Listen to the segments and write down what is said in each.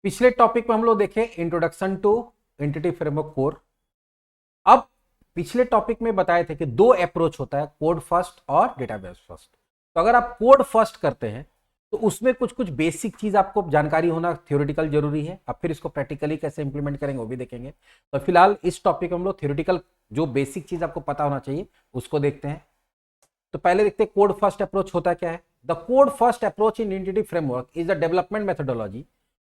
पिछले टॉपिक में हम लोग देखे introduction to entity framework core. अब पिछले टॉपिक में बताए थे कि दो अप्रोच होता है, कोड फर्स्ट और डेटाबेस फर्स्ट। तो अगर आप कोड फर्स्ट करते हैं तो उसमें कुछ कुछ बेसिक चीज आपको जानकारी होना थ्योरेटिकल जरूरी है। अब फिर इसको प्रैक्टिकली कैसे इंप्लीमेंट करेंगे वो भी देखेंगे। तो फिलहाल इस टॉपिक में हम लोग थ्योरेटिकल जो बेसिक चीज आपको पता होना चाहिए उसको देखते हैं। तो पहले देखते हैं कोड फर्स्ट अप्रोच होता क्या है। The code first approach in entity framework is the development methodology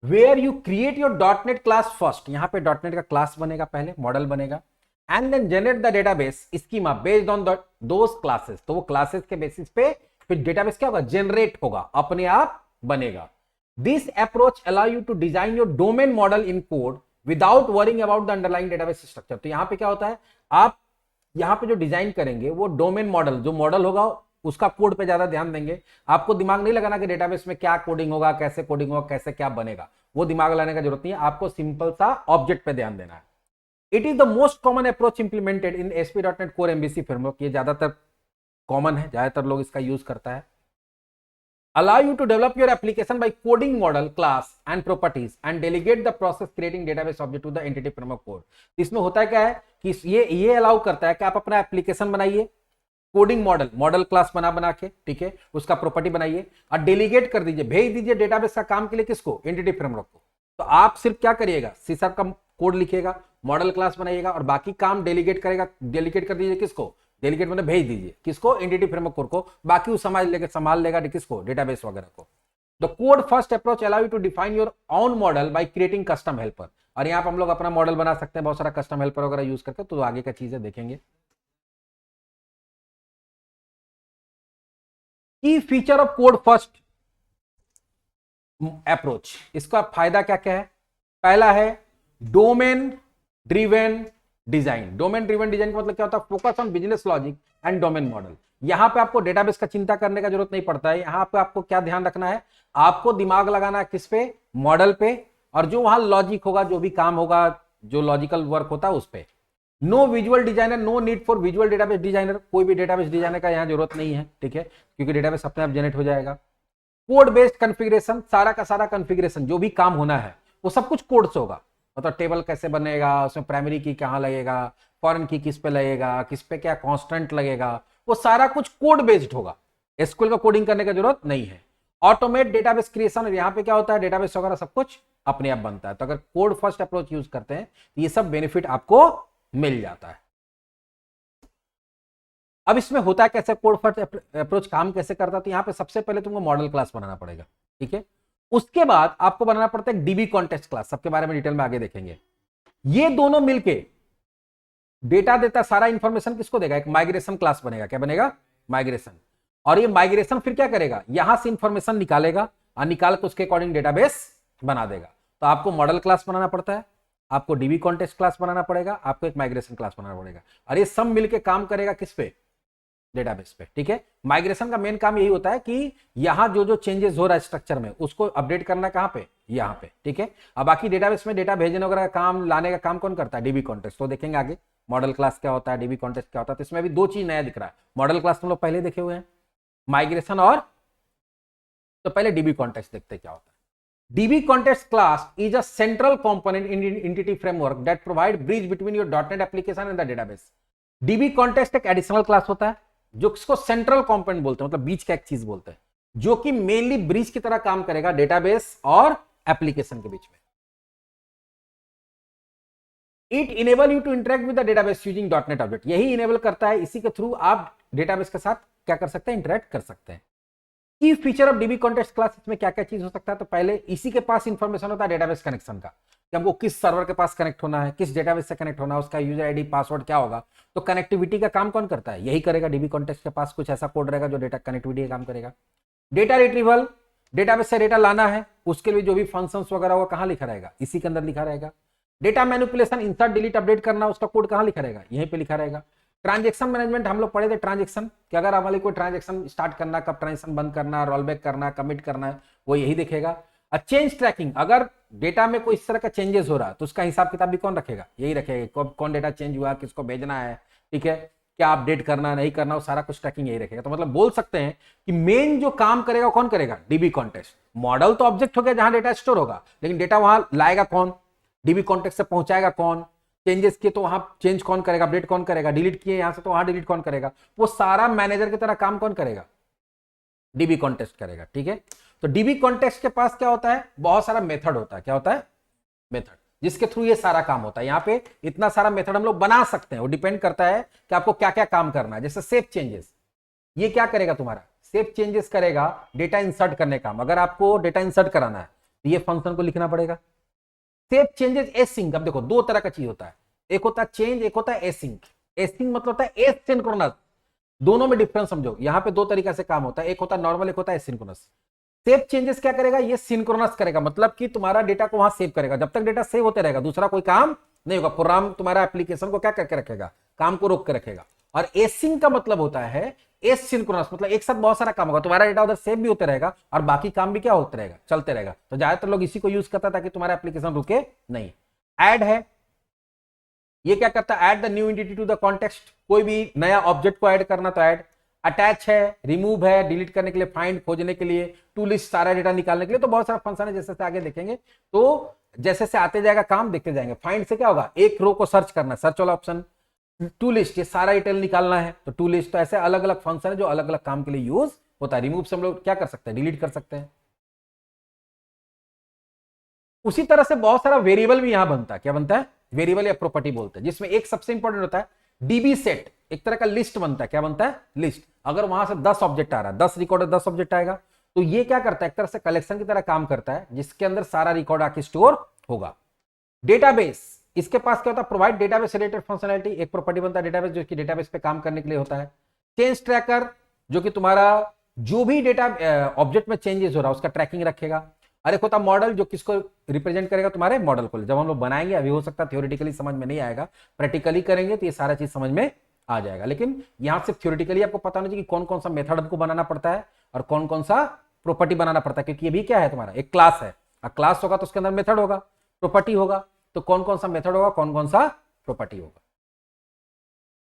where you create your dot net class first. यहां पे डॉटनेट का क्लास बनेगा, पहले मॉडल बनेगा, and then generate the database schema based on those classes. तो वो classes के basis पे फिर डेटाबेस क्या होगा, जनरेट होगा, अपने आप बनेगा। This approach allow you to design your domain model in code without worrying about the underlying database structure. तो यहां पे क्या होता है, आप यहां पे जो डिजाइन करेंगे वो डोमेन मॉडल, जो मॉडल होगा उसका कोड पे ज्यादा ध्यान देंगे। आपको दिमाग नहीं लगाना कि डेटाबेस में क्या कोडिंग होगा, कैसे कोडिंग होगा, कैसे क्या बनेगा, वो दिमाग लगाने का जरूरत नहीं है। आपको सिंपल सा ऑब्जेक्ट पे ध्यान देना है। It is the most common approach implemented in ASP.NET Core MVC framework. ये ज्यादातर कॉमन है, ज्यादातर लोग इसका यूज करता है। Allow you to develop your application by coding model, class and properties and delegate the process creating database object to the entity framework core। इसमें होता क्या है कि ये अलाउ करता है कि आप अपना एप्लीकेशन बनाइए, कोडिंग मॉडल क्लास बना के, ठीक है, उसका प्रॉपर्टी बनाइए और डेलीगेट कर दीजिए, भेज दीजिए डेटाबेस का काम के लिए किसको, एंटिटी फ्रेमवर्क को। तो आप सिर्फ क्या करिएगा, C# का कोड लिखिएगा, मॉडल क्लास बनाइएगा और बाकी काम डेलीगेट करेगा। डेलीगेट कर दीजिए किसको, डेलीगेट मतलब भेज दीजिए किसको, एंटिटी फ्रेमवर्क कोड को, बाकी वो संभाल लेगा किसको, डेटाबेस वगैरह को। The code first approach allow you to define your own model by creating custom helper. और यहाँ पर हम लोग अपना मॉडल बना सकते हैं बहुत सारा कस्टम हेल्पर वगैरह यूज करके। तो आगे का चीजें देखेंगे। की feature of code first approach, इसका फायदा क्या क्या है। पहला है domain driven design. Domain driven design का मतलब क्या होता है, focus on business logic and domain model. यहां पे आपको डेटाबेस का चिंता करने का जरूरत नहीं पड़ता है। यहां पे आपको क्या ध्यान रखना है, आपको दिमाग लगाना है किस पे, मॉडल पे, और जो वहां लॉजिक होगा, जो भी काम होगा, जो लॉजिकल वर्क होता है उस पे। No visual designer, no need for visual database designer. कोई भी डेटाबेस डिजाइनर का यहां जरूरत नहीं है, ठीक है, क्योंकि डेटाबेस अपने आप जनरेट हो जाएगा। कोड बेस्ड कॉन्फ़िगरेशन, सारा का सारा कॉन्फ़िगरेशन जो भी काम होना है वो सब कुछ कोड से होगा। मतलब टेबल कैसे बनेगा, उसमें प्राइमरी की कहां लगेगा, फॉरेन की किस पे लगेगा, किस पे क्या कांस्टेंट लगेगा, वो सारा कुछ कोड बेस्ड होगा। एसक्यूएल का कोडिंग करने की जरूरत नहीं है। ऑटोमेट डेटाबेस क्रिएशन, और यहां पे क्या होता है, डेटाबेस वगैरह सब कुछ अपने आप बनता है। तो अगर कोड फर्स्ट अप्रोच यूज करते हैं तो ये सब बेनिफिट आपको मिल जाता है। अब इसमें होता है कैसे, कोड फर्स्ट अप्रोच काम कैसे करता है। तो यहां पे सबसे पहले तुमको मॉडल क्लास बनाना पड़ेगा, ठीक है। उसके बाद आपको बनाना पड़ता है डीबी कॉन्टेक्स्ट क्लास, सबके बारे में डिटेल में आगे देखेंगे। ये दोनों मिलके डेटा देता, सारा इंफॉर्मेशन किसको देगा, एक माइग्रेशन क्लास बनेगा। क्या बनेगा, माइग्रेशन। और ये माइग्रेशन फिर क्या करेगा, यहां से इंफॉर्मेशन निकालेगा और निकाल के उसके अकॉर्डिंग डेटाबेस बना देगा। तो आपको मॉडल क्लास बनाना पड़ता है, आपको डीबी कॉन्टेक्स्ट क्लास बनाना पड़ेगा, आपको एक माइग्रेशन क्लास बनाना पड़ेगा, और ये सब मिलके काम करेगा किस पे, डेटाबेस पे, ठीक है। माइग्रेशन का मेन काम यही होता है कि यहां जो जो चेंजेस हो रहा है स्ट्रक्चर में उसको अपडेट करना कहां पे, यहां पे, ठीक है। अब बाकी डेटाबेस में डेटा भेजने वगैरह का काम, लाने का काम कौन करता है, डीबी कॉन्टेक्स्ट। तो देखेंगे आगे मॉडल क्लास क्या होता है, डीबी कॉन्टेक्स्ट क्या होता है। तो इसमें भी दो चीज नया दिख रहा है। मॉडल क्लास तुम लोग पहले देखे हुए हैं, माइग्रेशन और, तो पहले डीबी कॉन्टेक्स्ट देखते क्या होता है। DB context class is a central component in entity framework that provide bridge between your .NET application and the database। DB context एक एडिशनल क्लास होता है जो इसको सेंट्रल कंपोनेंट बोलते हैं, मतलब बीच का एक चीज बोलते हैं, जो कि मेनली ब्रिज की तरह काम करेगा डेटाबेस और एप्लीकेशन के बीच में। It enable you to interact with the database using .NET object. यही इनेबल करता है, इसी के थ्रू आप डेटाबेस के साथ क्या कर सकते हैं, इंटरेक्ट कर सकते हैं। की feature of dB context class, इसमें क्या क्या चीज हो सकता है। तो पहले इसी के पास इंफॉर्मेशन होता है डेटाबेस कनेक्शन का, कि हमको किस सर्वर के पास कनेक्ट होना है, किस डेटाबेस से कनेक्ट होना है, उसका यूजर आईडी पासवर्ड क्या होगा। तो कनेक्टिविटी का काम कौन करता है, यही करेगा। डीबी कॉन्टेक्स्ट के पास कुछ ऐसा कोड रहेगा जो डेटा कनेक्टिविटी का काम करेगा। डेटा रिट्रीवल, डेटाबेस से डेटा लाना है, उसके लिए जो भी फंक्शंस वगैरह होगा कहां लिखा रहेगा, इसी के अंदर लिखा रहेगा। Data manipulation, insert delete update करना, उसका कोड कहां लिखा रहेगा, यहीं पे लिखा रहेगा। ट्रांजेक्शन मैनेजमेंट हम लोग पढ़े थे, ट्रांजेक्शन कि अगर हमारे कोई ट्रांजेक्शन स्टार्ट करना, कब ट्रांजेक्शन बंद करना, रोल बैक करना, कमिट करना है, वो यही देखेगा। चेंज ट्रैकिंग, अगर डेटा में कोई इस तरह का चेंजेस हो रहा है तो उसका हिसाब किताब भी कौन रखेगा, यही रखेगा, कौन डेटा चेंज हुआ, किसको भेजना है, ठीक है। क्या अपडेट करना नहीं करना, वो सारा कुछ ट्रैकिंग यही रखेगा। तो मतलब बोल सकते हैं कि मेन जो काम करेगा कौन करेगा, डीबी कॉन्टेक्स्ट। मॉडल तो ऑब्जेक्ट हो गया जहां डेटा स्टोर होगा, लेकिन डेटा वहां लाएगा कौन, डीबी कॉन्टेक्स्ट से पहुंचाएगा कौन, चेंजेस किए तो वहां चेंज कौन करेगा, अपडेट कौन करेगा, डिलीट किए यहां से तो वहां डिलीट कौन करेगा, वो सारा मैनेजर की तरह काम कौन करेगा, डीबी कॉन्टेक्स्ट करेगा। ठीक है, तो डीबी कॉन्टेक्स्ट के पास क्या होता है, बहुत सारा मेथड होता है। क्या होता है, मेथड, जिसके थ्रू ये सारा काम होता है। यहां पे इतना सारा मेथड हम लोग बना सकते हैं, वो डिपेंड करता है कि आपको क्या क्या काम करना है। जैसे सेव चेंजेस, ये क्या करेगा, तुम्हारा सेव चेंजेस करेगा डेटा इंसर्ट करने का। अगर आपको डेटा इंसर्ट कराना है तो ये फंक्शन को लिखना पड़ेगा। सेव चेंजेस एसिंक, अब देखो दो तरह का चीज होता है, एक होता है चेंज, एक होता है एसिंक। एसिंक मतलब होता है एसिंक्रोनस, दोनों में डिफरेंस समझो। यहां पे दो तरीका से काम होता है, एक होता है नॉर्मल, एक होता है एसिंक्रोनस। सेव चेंजेस क्या करेगा, ये सिंक्रोनस करेगा, मतलब कि तुम्हारा डेटा को वहां सेव करेगा, जब तक डेटा सेव होते रहेगा दूसरा कोई काम नहीं होगा। प्रोग्राम तुम्हारा एप्लीकेशन को क्या करके रखेगा, काम को रोक के रखेगा। और एसिंक का मतलब होता है एसिंक्रोनस, मतलब एक साथ बहुत सारा काम होगा, तुम्हारा डेटा उधर सेव भी होते रहेगा और बाकी काम भी क्या होते रहेगा, चलते रहेगा। तो ज्यादातर लोग इसी को यूज करता है ताकि तुम्हारा एप्लीकेशन रुके नहीं। ऐड है, ये क्या करता है, add the new entity to the context, कोई भी नया ऑब्जेक्ट को ऐड करना तो ऐड। अटैच है, रिमूव है, डिलीट करने के लिए, फाइंड खोजने के लिए, टू लिस्ट सारा डेटा निकालने के लिए। तो बहुत सारा फंक्शन है, जैसे आगे देखेंगे। तो जैसे से आते जाएगा काम, देखते जाएंगे। फाइंड से क्या होगा, एक रो को सर्च करना, सर्च वाला ऑप्शन। टू लिस्ट, ये सारा डिटेल निकालना है तो टू लिस्ट। तो ऐसे अलग अलग फंक्शन है जो अलग अलग काम के लिए यूज होता है। रिमूव से हम लोग क्या कर सकते हैं, डिलीट कर सकते हैं। उसी तरह से बहुत सारा वेरिएबल भी यहां बनता है। क्या बनता है, वेरिएबल या प्रॉपर्टी बोलते हैं, जिसमें एक सबसे इंपॉर्टेंट होता है डीबी सेट, एक तरह का लिस्ट बनता है। क्या बनता है, लिस्ट। अगर वहां से 10 ऑब्जेक्ट आ रहा है, 10 रिकॉर्ड, 10 ऑब्जेक्ट आएगा, तो ये क्या करता है, एक तरह से कलेक्शन की तरह काम करता है, जिसके अंदर सारा रिकॉर्ड आके स्टोर होगा। डेटाबेस, इसके पास क्या होता है, प्रोवाइड डेटाबेस रिलेटेड फंक्शनैलिटी, एक प्रॉपर्टी बनता है डेटाबेस, जो कि डेटाबेस पे काम करने के लिए होता है। चेंज ट्रैकर, जो कि तुम्हारा जो भी डेटा ऑब्जेक्ट में चेंजेस हो रहा है उसका ट्रैकिंग रखेगा। और एक होता है मॉडल, जो किसको रिप्रेजेंट करेगा, तुम्हारे मॉडल को। जब हम लोग बनाएंगे, अभी हो सकता है थ्योरेटिकली समझ में नहीं आएगा, प्रैक्टिकली करेंगे तो ये सारा चीज समझ में आ जाएगा। लेकिन यहां सिर्फ थ्योरेटिकली आपको पता होना चाहिए कि कौन कौन सा मेथड हमको बनाना पड़ता है और कौन कौन सा प्रॉपर्टी बनाना पड़ता है, क्योंकि ये भी क्या है, तुम्हारा एक क्लास है। और क्लास होगा तो उसके अंदर मेथड होगा, प्रॉपर्टी होगा, तो कौन कौन सा मेथड होगा, कौन कौन सा प्रॉपर्टी होगा।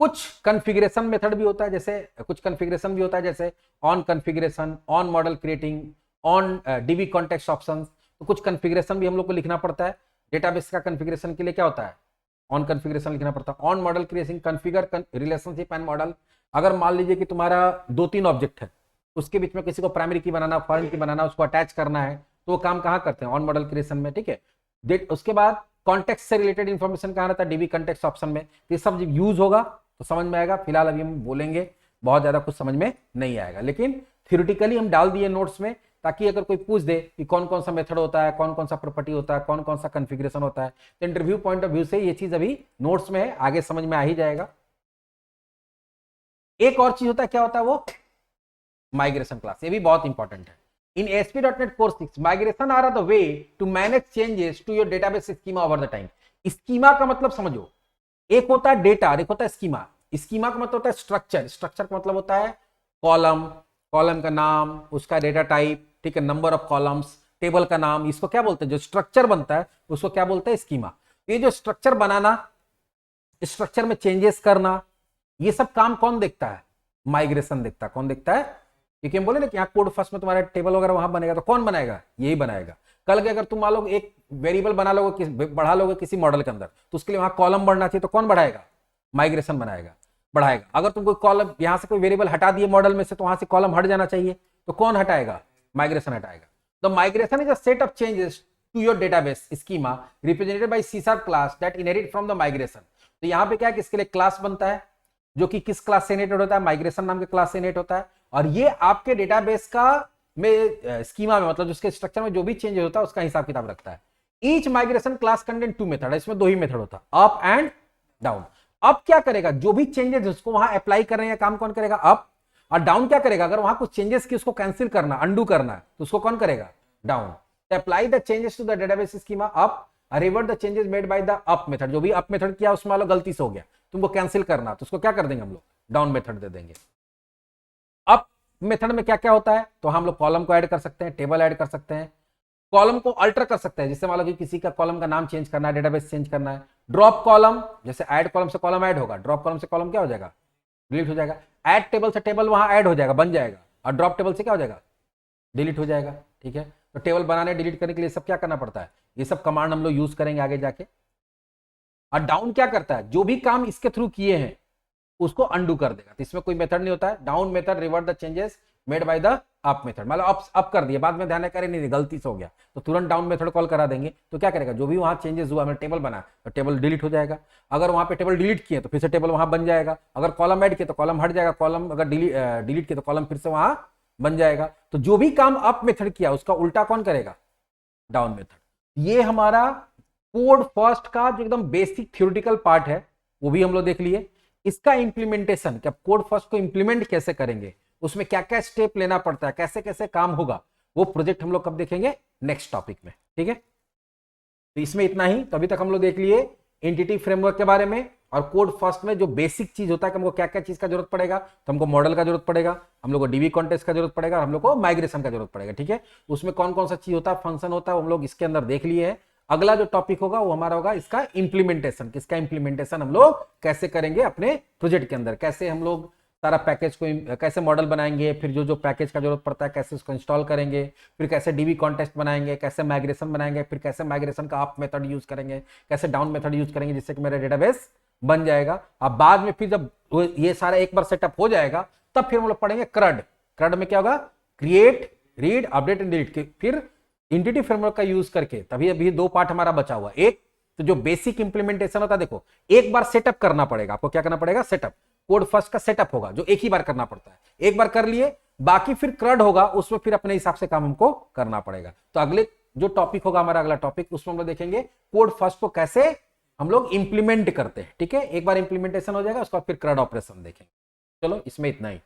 कुछ कॉन्फ़िगरेशन मेथड भी होता है, जैसे कुछ कॉन्फ़िगरेशन भी होता है, जैसे on configuration, on model creating, on dB context options. तो कुछ कॉन्फ़िगरेशन भी हम लोग को लिखना पड़ता है। डेटाबेस का कॉन्फ़िगरेशन के लिए क्या होता है, ऑन कॉन्फ़िगरेशन लिखना पड़ता है। On model creating, configure relationship and model. अगर मान लीजिए कि तुम्हारा 2-3 ऑब्जेक्ट है, उसके बीच में किसी को प्राइमरी की बनाना, फॉरेन की बनाना, उसको अटैच करना है, तो वो काम कहाँ करते हैं, ऑन मॉडल क्रिएशन में। ठीक है, उसके बाद कॉन्टेक्स्ट से रिलेटेड इंफॉर्मेशन कहाँ रहता है, डीबी कॉन्टेक्स्ट ऑप्शन में। ये सब जब यूज होगा तो समझ में आएगा। फिलहाल अभी हम बोलेंगे, बहुत ज्यादा कुछ समझ में नहीं आएगा, लेकिन थ्योरेटिकली हम डाल दिए नोट्स में, ताकि अगर कोई पूछ दे कि कौन कौन सा मेथड होता है, कौन कौन सा प्रॉपर्टी होता है, कौन कौन सा कॉन्फ़िगरेशन होता है, तो इंटरव्यू पॉइंट ऑफ व्यू से ये चीज अभी नोट्स में है, आगे समझ में आ ही जाएगा। एक और चीज होता है, क्या होता है वो, माइग्रेशन क्लास। ये भी बहुत इंपॉर्टेंट है। In ASP.NET Core 6 migration are the way to manage changes to your database schema over the time. Schema का मतलब समझो, एक होता है डेटा, एक होता है स्कीमा। स्कीमा का मतलब होता है स्ट्रक्चर, स्ट्रक्चर का मतलब होता है कॉलम, कॉलम का नाम, उसका डेटा टाइप, ठीक है, नंबर ऑफ कॉलम्स, टेबल का नाम। इसको क्या बोलते हैं, जो स्ट्रक्चर बनता है उसको क्या बोलते हैं, स्कीमा। ये जो स्ट्रक्चर बनाना, स्ट्रक्चर में चेंजेस करना, ये सब काम कौन देखता है, माइग्रेशन देखता है। कौन देखता है, क्योंकि हम बोले ना कि यहाँ कोड फर्स्ट में तुम्हारा टेबल वगैरह वहां बनेगा, तो कौन बनाएगा, यही बनाएगा। कल के अगर तुम मान लो एक वेरिएबल बना लोगे, बढ़ा लोगे किसी मॉडल के अंदर, तो उसके लिए वहां कॉलम बढ़ना चाहिए, तो कौन बढ़ाएगा, माइग्रेशन बनाएगा, बढ़ाएगा। अगर तुम कोई कॉलम यहां से कोई वेरिएबल हटा दिए मॉडल में से, तो वहां से कॉलम हट जाना चाहिए, तो कौन हटाएगा, माइग्रेशन हटाएगा। The migration is a set of changes to your database schema represented by C# class that inherit from the migration. तो यहाँ पे क्या है कि इसके लिए क्लास बनता है, जो कि किस क्लास से इनहेरिट होता है, माइग्रेशन नाम के क्लास से इनहेरिट होता है। और ये आपके डेटाबेस का में स्कीमा में, मतलब जिसके स्ट्रक्चर में जो भी चेंज होता है उसका हिसाब किताब रखता है। Each migration class content 2 method, इसमें 2 ही मेथड होता है, अप एंड डाउन। अप क्या करेगा, जो भी चेंजेस उसको वहां अप्लाई कर रहे हैं काम कौन करेगा, अप। और डाउन क्या करेगा, अगर वहां कुछ चेंजेस की उसको कैंसिल करना, अंडू करना, तो उसको कौन करेगा, down. Apply the changes to the database schema up, revert the changes made by the up method. जो भी अप मेथड किया उसमें लो गलती से हो गया, तुमको कैंसिल करना, तो उसको क्या कर देंगे हम लोग, डाउन मेथड दे देंगे। अप मेथड में क्या क्या होता है, तो हम लोग कॉलम को ऐड कर सकते हैं, टेबल ऐड कर सकते हैं, कॉलम को अल्टर कर सकते हैं, जिससे मान लो कि किसी का कॉलम का नाम चेंज करना है, डेटाबेस चेंज करना है। ड्रॉप कॉलम, जैसे ऐड कॉलम से कॉलम ऐड होगा, ड्रॉप कॉलम से कॉलम क्या हो जाएगा, डिलीट हो जाएगा। ऐड टेबल से टेबल वहां ऐड हो जाएगा, बन जाएगा, और ड्रॉप टेबल से क्या हो जाएगा, डिलीट हो जाएगा। ठीक है, तो टेबल बनाने डिलीट करने के लिए सब क्या करना पड़ता है, ये सब कमांड हम लोग यूज करेंगे आगे जाके। और डाउन क्या करता है, जो भी काम इसके थ्रू किए हैं उसको अंडू कर देगा। तो इसमें कोई मेथड नहीं होता है। Down method revert the changes made by the up method, मतलब अप कर दिया, बाद में ध्यान करे नहीं गलती से हो गया तो तुरंत डाउन मेथड कॉल करा देंगे। तो क्या करेगा, जो भी वहां चेंजेस हुआ, हमें टेबल बना तो टेबल डिलीट हो जाएगा। अगर वहां पे टेबल डिलीट किए तो फिर से टेबल वहां बन जाएगा। अगर कॉलम ऐड किए तो कॉलम हट जाएगा, कॉलम अगर डिलीट किए तो कॉलम फिर से वहां बन जाएगा। तो जो भी काम अप मेथड किया उसका उल्टा कौन करेगा, डाउन मेथड। ये हमारा कोड फर्स्ट का जो एकदम बेसिक थ्योरेटिकल पार्ट है वो भी हम लोग देख लिए। इसका इंप्लीमेंटेशन, कि कोड फर्स्ट को इंप्लीमेंट कैसे करेंगे, उसमें क्या क्या स्टेप लेना पड़ता है, कैसे कैसे काम होगा, वो प्रोजेक्ट हम लोग कब देखेंगे, नेक्स्ट टॉपिक में। ठीक है, तो इसमें इतना ही। तो अभी तक हम लोग देख लिए एंटिटी फ्रेमवर्क के बारे में, और कोड फर्स्ट में जो बेसिक चीज होता है कि हमको क्या क्या चीज का जरूरत पड़ेगा। तो हमको मॉडल का जरूरत पड़ेगा, हम लोग को डीबी कॉन्टेक्स्ट का जरूरत पड़ेगा, हम लोग को माइग्रेशन का जरूरत पड़ेगा। ठीक है, उसमें कौन कौन सा चीज होता है, फंक्शन होता है, वो हम लोग इसके अंदर देख लिए हैं। अगला जो टॉपिक होगा वो हमारा होगा इसका इंप्लीमेंटेशन। किसका इंप्लीमेंटेशन हम लोग कैसे करेंगे अपने प्रोजेक्ट के अंदर, कैसे हम लोग सारा पैकेज को, कैसे मॉडल बनाएंगे, फिर जो जो पैकेज का जरूरत पड़ता है कैसे उसको इंस्टॉल करेंगे, फिर कैसे डीबी कॉन्टेक्स्ट बनाएंगे, कैसे माइग्रेशन बनाएंगे, फिर कैसे माइग्रेशन का अप मेथड यूज करेंगे, कैसे डाउन मेथड यूज करेंगे जिससे कि मेरा डेटाबेस बन जाएगा। अब बाद में फिर जब ये सारा एक बार सेटअप हो जाएगा तब फिर हम लोग पढ़ेंगे क्रड। क्रड में क्या होगा, create, read, update and delete. फिर एंटिटी फ्रेमवर्क का यूज करके, तभी अभी दो पार्ट हमारा बचा हुआ। एक तो जो बेसिक इंप्लीमेंटेशन होता है, देखो एक बार सेटअप करना पड़ेगा आपको, क्या करना पड़ेगा, सेटअप। कोड फर्स्ट का सेटअप होगा जो एक ही बार करना पड़ता है, एक बार कर लिए, बाकी फिर क्रड होगा, उसमें फिर अपने हिसाब से काम हमको करना पड़ेगा। तो अगले जो टॉपिक होगा हमारा अगला टॉपिक, उसमें हम लोग देखेंगे कोड फर्स्ट को कैसे हम लोग इंप्लीमेंट करते हैं। ठीक है, एक बार इंप्लीमेंटेशन हो जाएगा उसके बाद फिर क्रड ऑपरेशन देखेंगे। चलो इसमें इतना ही।